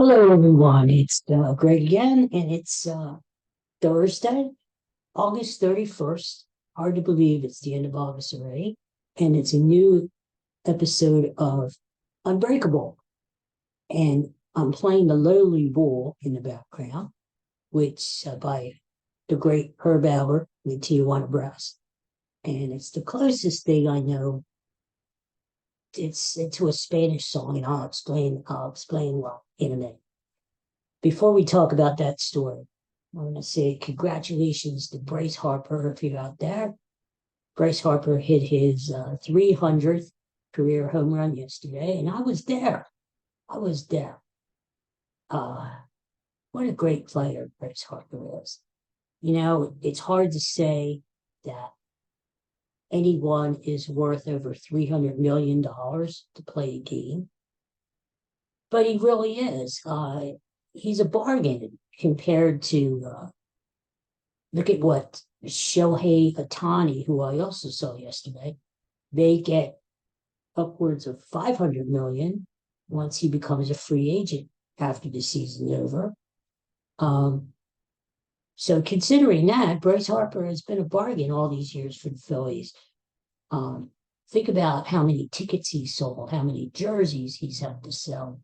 Hello, everyone. It's Greg again, and it's Thursday, August 31st. Hard to believe it's the end of August already. And it's a new episode of Unbreakable. And I'm playing the Lowly Bull in the background, which by the great Herb Albert with Tijuana Brass. And it's the closest thing I know. It's to a Spanish song, and I'll explain well in a minute. Before we talk about that story, I want to say congratulations to Bryce Harper if you're out there. Bryce Harper hit his 300th career home run yesterday, and I was there. I was there. Uh, what a great player Bryce Harper is. You know, it's hard to say that anyone is worth over $300 million to play a game, but he really is. He's a bargain compared to look at what Shohei Ohtani, who I also saw yesterday, they get upwards of 500 million once he becomes a free agent after the season's over. Um, so considering that, Bryce Harper has been a bargain all these years for the Phillies. Um, think about how many tickets he sold, how many jerseys he's had to sell.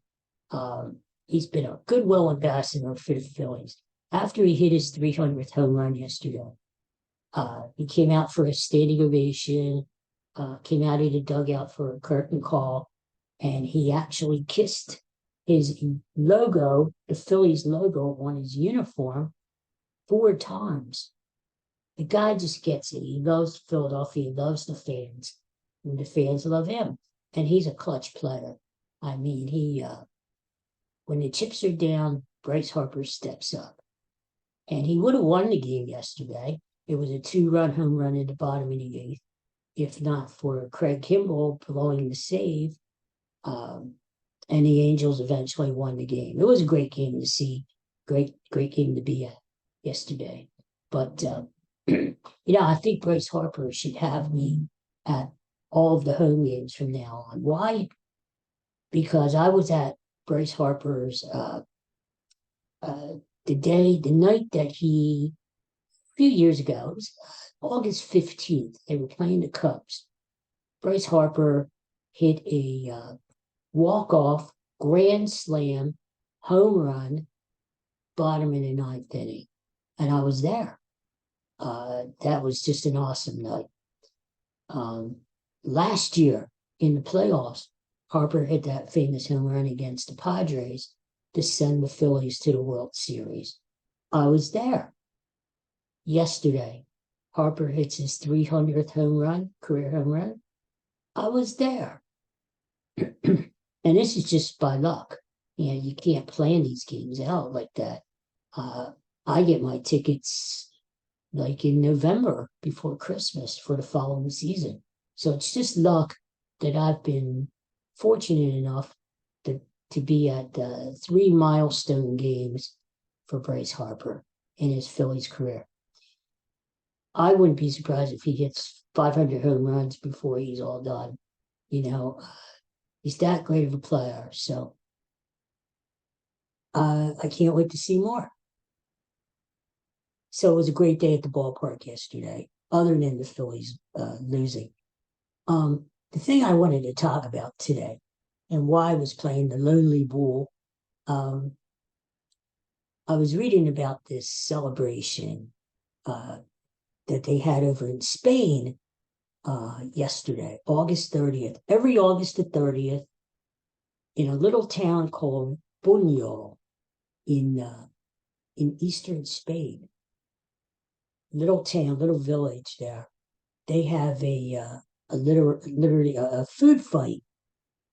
He's been a goodwill ambassador for the Phillies. After he hit his 300th home run yesterday, he came out for a standing ovation, came out of the dugout for a curtain call, and he actually kissed his logo, the Phillies logo on his uniform, 4 times. The guy just gets it. He loves Philadelphia. He loves the fans, and the fans love him. And he's a clutch player. I mean, when the chips are down, Bryce Harper steps up. And he would have won the game yesterday. It was a 2-run home run in the bottom of the eighth, if not for Craig Kimbrell blowing the save. And the Angels eventually won the game. It was a great game to see, great game to be at yesterday. But I think Bryce Harper should have me at all of the home games from now on. Why? Because I was at Bryce Harper's the night that a few years ago, it was August 15th, they were playing the Cubs. Bryce Harper hit a walk-off grand slam home run bottom in the ninth inning, and I was there. That was just an awesome night. Last year in the playoffs, Harper hit that famous home run against the Padres to send the Phillies to the World Series. I was there. Yesterday, Harper hits his 300th career home run. I was there. And this is just by luck. You can't plan these games out like that. I get my tickets like in November before Christmas for the following season. So it's just luck that I've been fortunate enough to be at 3 milestone games for Bryce Harper in his Phillies career. I wouldn't be surprised if he hits 500 home runs before he's all done. He's that great of a player. So I can't wait to see more. So it was a great day at the ballpark yesterday, other than the Phillies losing. The thing I wanted to talk about today and why I was playing the Lonely Bull, I was reading about this celebration that they had over in Spain yesterday, August 30th. Every August the 30th, in a little town called Buñol in eastern Spain, little town, little village there, they have literally a food fight.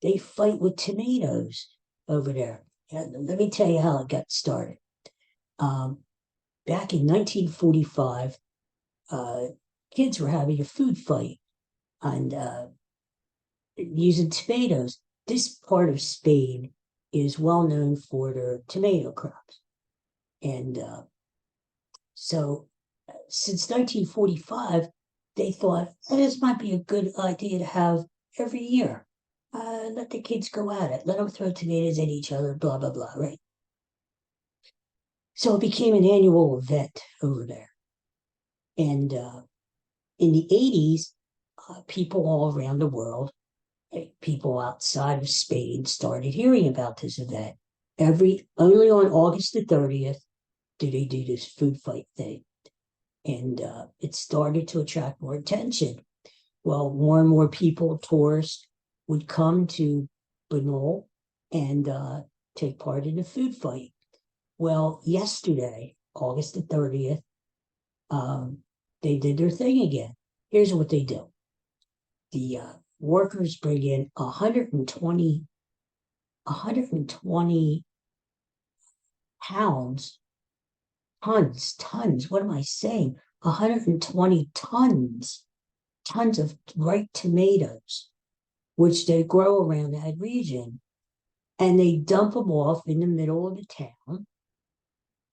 They fight with tomatoes over there. And let me tell you how it got started. Back in 1945, kids were having a food fight and using tomatoes. This part of Spain is well known for their tomato crops. And so since 1945, they thought this might be a good idea to have every year. Let the kids go at it. Let them throw tomatoes at each other, blah, blah, blah, right? So it became an annual event over there. And in the 80s, people all around the world, people outside of Spain, started hearing about this event. Only on August the 30th do they do this food fight thing. And it started to attract more attention. Well, more and more people, tourists, would come to Banal and take part in the food fight. Well, yesterday, August the 30th, um, they did their thing again. Here's what they do. The workers bring in 120 pounds, tons. What am I saying? 120 tons of ripe tomatoes, which they grow around that region. And they dump them off in the middle of the town.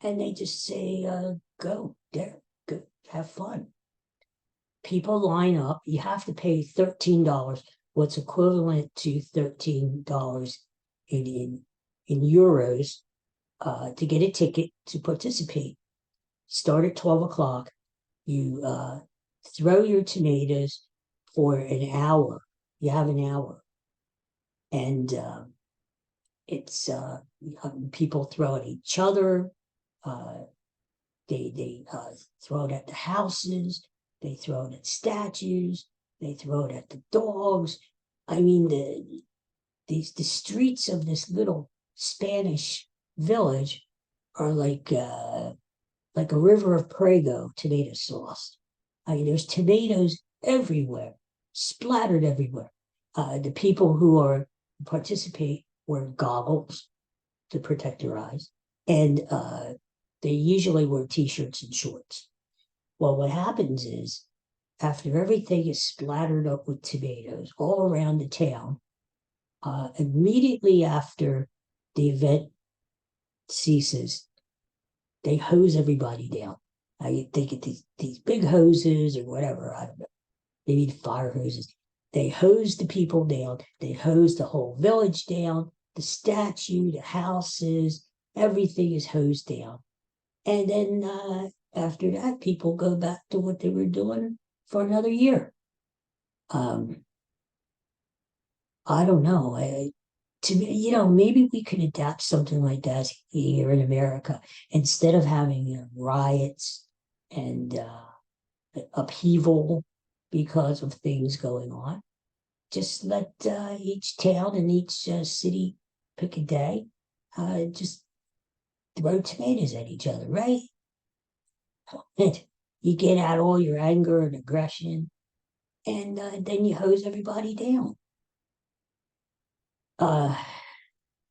And they just say, go there, go have fun. People line up. You have to pay $13, what's equivalent to $13 in euros, to get a ticket to participate. Start at 12 o'clock. You throw your tomatoes for an hour. You have an hour. And it's people throw at each other. They throw it at the houses. They throw it at statues. They throw it at the dogs. I mean, the streets of this little Spanish village are like a river of Prego tomato sauce. I mean, there's tomatoes everywhere, splattered everywhere. The people who are participate wear goggles to protect their eyes, and they usually wear t-shirts and shorts. Well, what happens is after everything is splattered up with tomatoes all around the town, immediately after the event ceases, they hose everybody down. They get these big hoses or whatever, I don't know, maybe fire hoses. They hose the people down. They hose the whole village down, the statue, the houses, everything is hosed down. And then after that, people go back to what they were doing for another year. Um, I don't know. To me, maybe we could adapt something like that here in America instead of having riots and upheaval because of things going on. Just let each town and each city pick a day. Just throw tomatoes at each other, right? And you get out all your anger and aggression, and then you hose everybody down. Uh,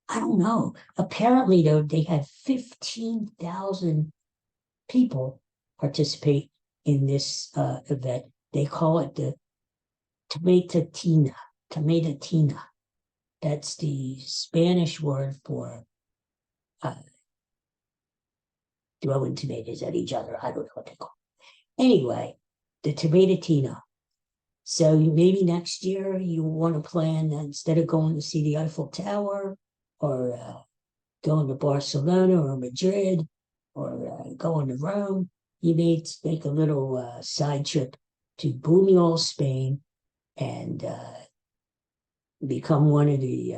I don't know. Apparently, though, they had 15,000 people participate in this event. They call it the Tomatatina. Tomatatina. That's the Spanish word for uh, throwing tomatoes at each other. I don't know what they call it. Anyway, the Tomatatina. So maybe next year you want to plan, instead of going to see the Eiffel Tower or going to Barcelona or Madrid or going to Rome, you may make a little side trip to Buñol, Spain, and become one of the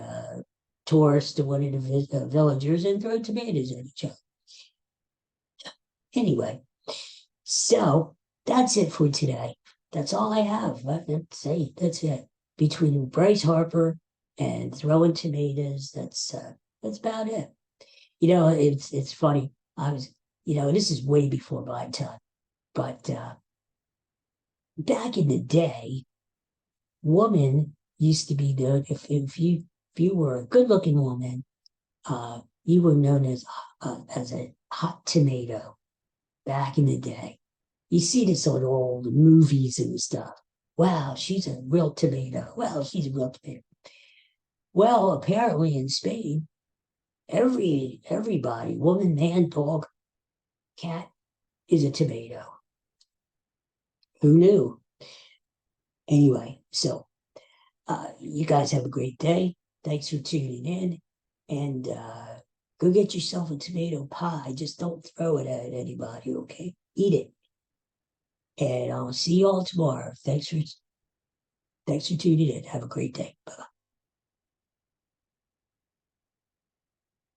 tourists to one of the villagers and throw tomatoes at each other. Anyway, so that's it for today. That's all I have. That's it. Between Bryce Harper and throwing tomatoes, that's about it. It's funny. This is way before my time, but back in the day, woman used to be known, if you were a good looking woman, you were known as a hot tomato back in the day. You see this on all the movies and stuff. Wow, she's a real tomato. Well, she's a real tomato. Well, apparently in Spain, everybody, woman, man, dog, cat, is a tomato. Who knew? Anyway, so you guys have a great day. Thanks for tuning in. And Go get yourself a tomato pie. Just don't throw it at anybody, okay? Eat it. And I'll see you all tomorrow. Thanks for tuning in. Have a great day. Bye.